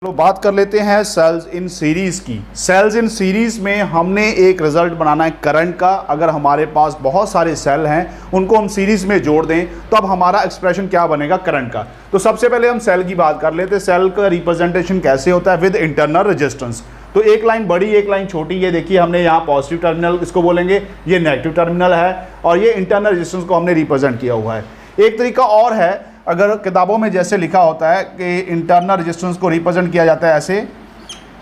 चलो बात कर लेते हैं सेल्स इन सीरीज की। सेल्स इन सीरीज में हमने एक रिजल्ट बनाना है करंट का। अगर हमारे पास बहुत सारे सेल हैं उनको हम सीरीज में जोड़ दें तो अब हमारा एक्सप्रेशन क्या बनेगा करंट का। तो सबसे पहले हम सेल की बात कर लेते हैं। सेल का रिप्रेजेंटेशन कैसे होता है विद इंटरनल रेजिस्टेंस। तो एक लाइन बड़ी एक लाइन छोटी, ये देखिए हमने यहाँ पॉजिटिव टर्मिनल इसको बोलेंगे, ये नेगेटिव टर्मिनल है और ये इंटरनल रेजिस्टेंस को हमने रिप्रेजेंट किया हुआ है। एक तरीका और है, अगर किताबों में जैसे लिखा होता है कि इंटरनल रेजिस्टेंस को रिप्रेजेंट किया जाता है ऐसे,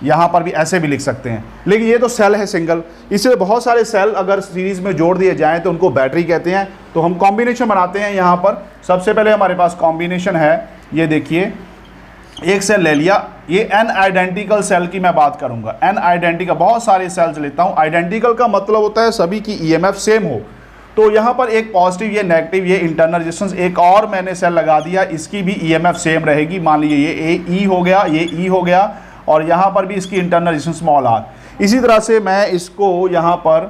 यहाँ पर भी ऐसे भी लिख सकते हैं, लेकिन ये तो सेल है सिंगल, इसलिए बहुत सारे सेल अगर सीरीज में जोड़ दिए जाएं तो उनको बैटरी कहते हैं। तो हम कॉम्बिनेशन बनाते हैं यहाँ पर। सबसे पहले हमारे पास कॉम्बिनेशन है, ये देखिए एक सेल ले लिया, ये n आइडेंटिकल सेल की मैं बात करूँगा। n आइडेंटिकल, बहुत सारे सेल्स लेता हूँ। आइडेंटिकल का मतलब होता है सभी की EMF सेम हो। तो यहाँ पर एक पॉजिटिव, ये नेगेटिव, ये इंटरनल रेजिस्टेंस, एक और मैंने सेल लगा दिया, इसकी भी EMF सेम रहेगी। मान लीजिए ये E हो गया, ये E हो गया और यहाँ पर भी इसकी इंटरनल रेजिस्टेंस स्मॉल r। इसी तरह से मैं इसको यहाँ पर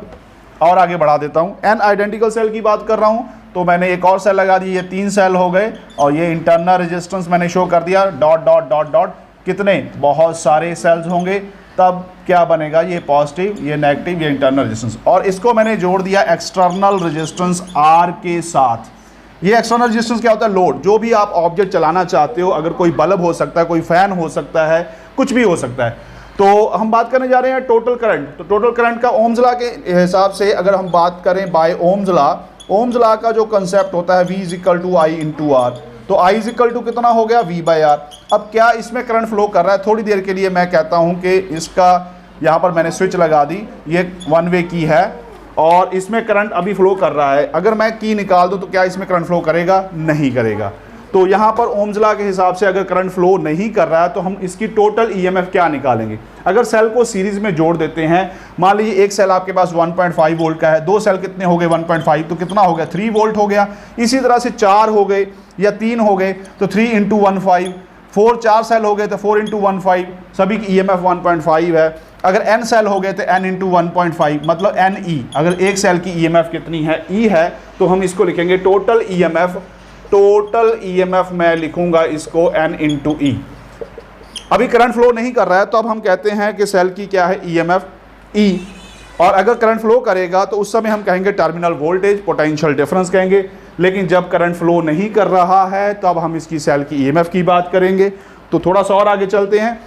और आगे बढ़ा देता हूँ। n आइडेंटिकल सेल की बात कर रहा हूँ तो मैंने एक और सेल लगा दी, ये 3 सेल हो गए और ये इंटरनल रेजिस्टेंस मैंने शो कर दिया, डॉट डॉट डॉट डॉट। कितने, बहुत सारे सेल्स होंगे, तब क्या बनेगा, ये पॉजिटिव, ये नेगेटिव, ये इंटरनल रेजिस्टेंस। और इसको मैंने जोड़ दिया एक्सटर्नल रेजिस्टेंस R के साथ। ये एक्सटर्नल रेजिस्टेंस क्या होता है, लोड। जो भी आप ऑब्जेक्ट चलाना चाहते हो, अगर कोई बल्ब हो सकता है, कोई फैन हो सकता है, कुछ भी हो सकता है। तो हम बात करने जा रहे हैं टोटल करंट। तो टोटल करंट का ओम्स लॉ के हिसाब से अगर हम बात करें by Ohm's law, Ohm's law का जो कंसेप्ट होता है V = I × R। तो I = कितना हो गया, V/R। अब क्या इसमें करंट फ्लो कर रहा है, थोड़ी देर के लिए मैं कहता हूं कि इसका यहाँ पर मैंने स्विच लगा दी, ये 1 वे की है और इसमें करंट अभी फ्लो कर रहा है। अगर मैं की निकाल दूं तो क्या इसमें करंट फ्लो करेगा, नहीं करेगा। तो यहाँ पर ओम्स लॉ के हिसाब से अगर करंट फ्लो नहीं कर रहा है तो हम इसकी टोटल EMF क्या निकालेंगे। अगर सेल को सीरीज में जोड़ देते हैं, मान लीजिए एक सेल आपके पास 1.5 वोल्ट का है, 2 सेल कितने हो गए 1.5, तो कितना हो गया 3 वोल्ट हो गया। इसी तरह से 4 हो गए या 3 हो गए तो 3 × 1.5, 4 सेल हो गए तो 4 × 1.5, सभी की EMF 1.5 है। अगर n सेल हो गए तो n × 1.5 मतलब NE। अगर एक सेल की EMF कितनी है, E है, तो हम इसको लिखेंगे टोटल EMF। टोटल EMF मैं लिखूंगा इसको n × E। अभी करंट फ्लो नहीं कर रहा है तो अब हम कहते हैं कि सेल की क्या है EMF E। और अगर करंट फ्लो करेगा तो उस समय हम कहेंगे टर्मिनल वोल्टेज, पोटेंशियल डिफरेंस कहेंगे। लेकिन जब करंट फ्लो नहीं कर रहा है तो अब हम इसकी सेल की EMF की बात करेंगे। तो थोड़ा सा और आगे चलते हैं।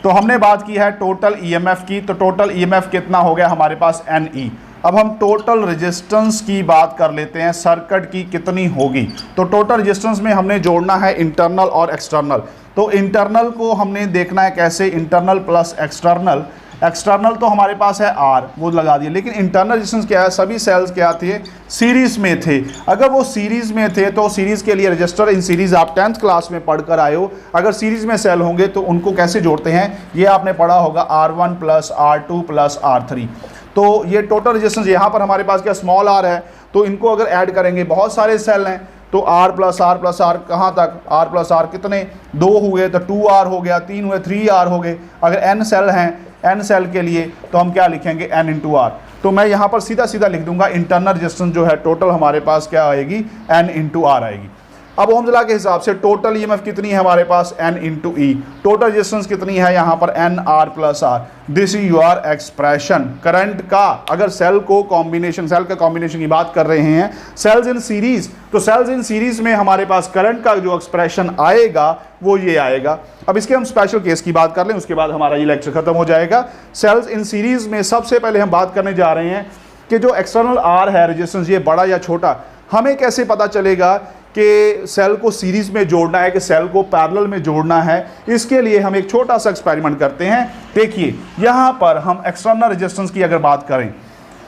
तो हमने बात की है टोटल EMF की, तो टोटल EMF कितना हो गया हमारे पास NE। अब हम टोटल रेजिस्टेंस की बात कर लेते हैं, सर्किट की कितनी होगी। तो टोटल रेजिस्टेंस में हमने जोड़ना है इंटरनल और एक्सटर्नल। तो इंटरनल को हमने देखना है कैसे, इंटरनल प्लस एक्सटर्नल। एक्सटर्नल तो हमारे पास है R, वो लगा दिए, लेकिन इंटरनल रेजिस्टेंस क्या है, सभी सेल्स क्या थे, सीरीज में थे। अगर वो सीरीज में थे तो सीरीज के लिए रजिस्टर इन सीरीज आप 10th क्लास में पढ़कर आए हो। अगर सीरीज में सेल होंगे तो उनको कैसे जोड़ते हैं, ये आपने पढ़ा होगा, R1 + R2 + R3। तो ये टोटल रेजिस्टेंस, यहाँ पर हमारे पास क्या स्मॉल r है, तो इनको अगर ऐड करेंगे, बहुत सारे सेल हैं तो R + R + R कहाँ तक, R + R कितने, 2 हुए तो 2R हो गया, 3 हुए 3R हो गए। अगर n सेल हैं, n सेल के लिए तो हम क्या लिखेंगे, n × R। तो मैं यहाँ पर सीधा सीधा लिख दूंगा इंटरनल रेजिस्टेंस जो है टोटल हमारे पास क्या आएगी, n × R आएगी। अब ओम्स लॉ के हिसाब से टोटल EMF कितनी है हमारे पास, n × E। टोटल रेजिस्टेंस कितनी है यहाँ पर, NR + R। This is your expression current का। अगर सेल को कॉम्बिनेशन, सेल का कॉम्बिनेशन की बात कर रहे हैं, सेल्स इन सीरीज, तो सेल्स इन सीरीज में हमारे पास करंट का जो एक्सप्रेशन आएगा वो ये आएगा। अब इसके हम स्पेशल केस की बात कर लें, उसके बाद हमारा ये लेक्चर खत्म हो जाएगा। सेल्स इन सीरीज में सबसे पहले हम बात करने जा रहे हैं कि जो एक्सटर्नल R है रेजिस्टेंस, ये बड़ा या छोटा, हमें कैसे पता चलेगा कि सेल को सीरीज में जोड़ना है कि सेल को पैरेलल में जोड़ना है। इसके लिए हम एक छोटा सा एक्सपेरिमेंट करते हैं। देखिए यहाँ पर हम एक्सटर्नल रेजिस्टेंस की अगर बात करें,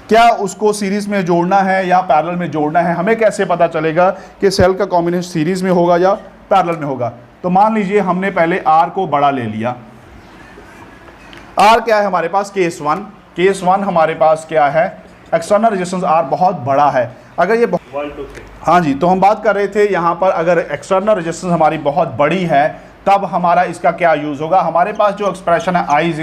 क्या उसको सीरीज में जोड़ना है या पैरेलल में जोड़ना है, हमें कैसे पता चलेगा कि सेल का कॉम्बिनेशन सीरीज में होगा या पैरेलल में होगा। तो मान लीजिए हमने पहले R को बड़ा ले लिया। R क्या है हमारे पास, केस 1। केस 1 हमारे पास क्या है, एक्सटर्नल रेजिस्टेंस R बहुत बड़ा है। अगर ये 1 2 3, हाँ जी, तो हम बात कर रहे थे यहाँ पर अगर एक्सटर्नल रेजिस्टेंस हमारी बहुत बड़ी है तब हमारा इसका क्या यूज़ होगा। हमारे पास जो एक्सप्रेशन है I =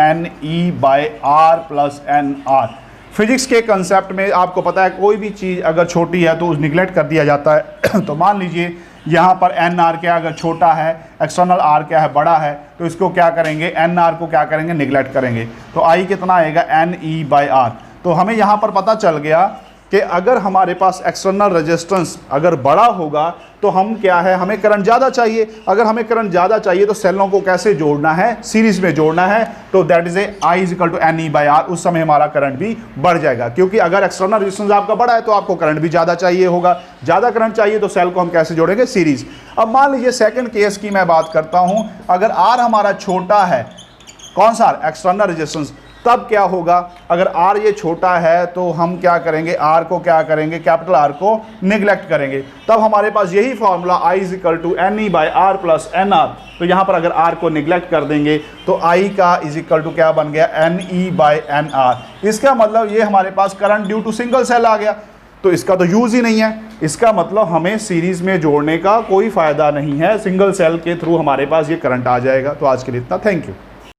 NE/R + NR। फिजिक्स के कंसेप्ट में आपको पता है कोई भी चीज़ अगर छोटी है तो उस निगलेक्ट कर दिया जाता है। तो मान लीजिए यहाँ पर एन आर क्या अगर छोटा है, एक्सटर्नल आर क्या है बड़ा है, तो इसको क्या करेंगे, एन आर को क्या करेंगे, निगलेक्ट करेंगे। तो आई कितना आएगा, एन ई बाई आर। तो हमें यहाँ पर पता चल गया कि अगर हमारे पास एक्सटर्नल रेजिस्टेंस अगर बड़ा होगा तो हम क्या है, हमें करंट ज़्यादा चाहिए। अगर हमें करंट ज़्यादा चाहिए तो सेलों को कैसे जोड़ना है, सीरीज़ में जोड़ना है। तो that is a I is equal to N E by R. उस समय हमारा करंट भी बढ़ जाएगा, क्योंकि अगर एक्सटर्नल रेजिस्टेंस आपका बड़ा है तो आपको करंट भी ज़्यादा चाहिए होगा। ज़्यादा करंट चाहिए तो सेल को हम कैसे जोड़ेंगे, सीरीज़। अब मान लीजिए सेकेंड केस की मैं बात करता हूँ, अगर आर हमारा छोटा है, कौन सा, एक्सटर्नल रेजिस्टेंस, तब क्या होगा, अगर आर ये छोटा है तो हम क्या करेंगे, आर को क्या करेंगे, कैपिटल आर को निगलेक्ट करेंगे। तब हमारे पास यही formula I is equal to N E by R plus N R. तो यहाँ पर अगर आर को निगलेक्ट कर देंगे तो आई का इज इक्वल टू क्या बन गया, N E by N R. इसका मतलब ये हमारे पास current due to single cell आ गया, तो इसका तो यूज़ ही नहीं है। इसका मतलब हमें सीरीज़ में जोड़ने का कोई फ़ायदा नहीं है, सिंगल सेल के थ्रू हमारे पास ये करंट आ जाएगा। तो आज के लिए इतना, थैंक यू।